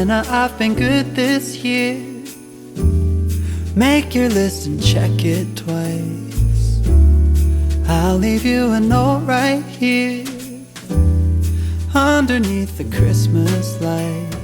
Santa, I've been good this year. Make your list and check it twice. I'll leave you a note right here underneath the Christmas lights.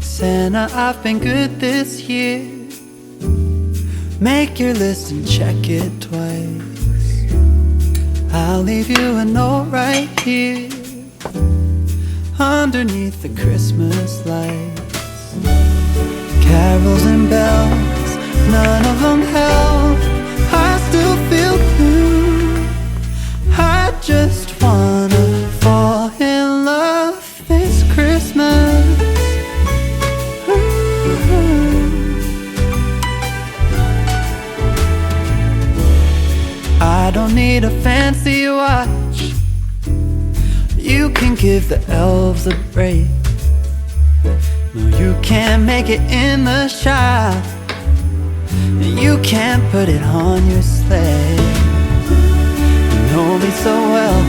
Santa, I've been good this year. Make your list and check it twice. I'll leave you a note right here underneath the Christmas lights. Carols and bells, none of them help. I still feel blue. I just wanna fall in love this Christmas. I don't need a fancy watch. You can give the elves a break. No, you can't make it in the shop. You can't put it on your sleigh. You know me so well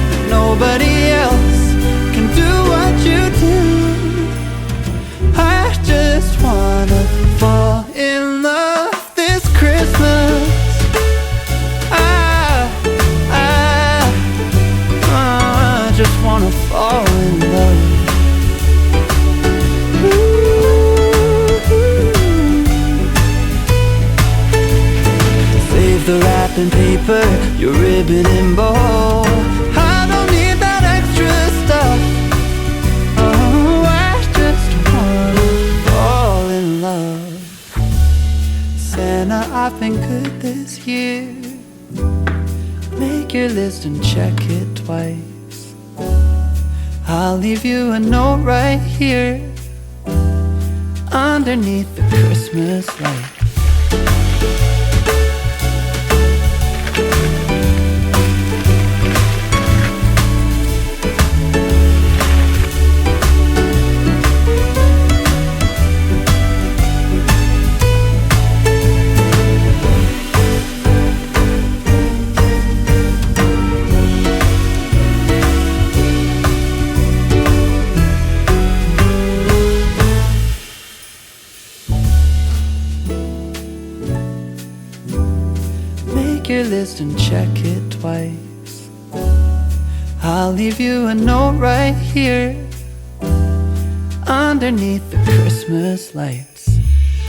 that nobody else can do what you do. I just wanna fall in love this Christmas. I just wanna fall in love. Save the wrapping paper, your ribbon and bow. I don't need that extra stuff. Oh, I just wanna fall in love. Santa, I've been good this year. Make your list and check it twice. I'll leave you a note right here underneath the Christmas light. twice. I'll leave you a note right here underneath the Christmas lights.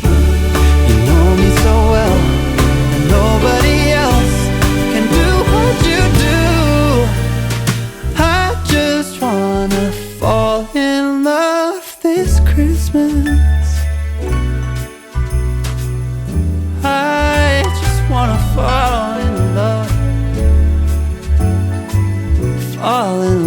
You know me so well, and nobody else can do what you do. I just wanna fall in love this Christmas. I just wanna fall in love. Fall in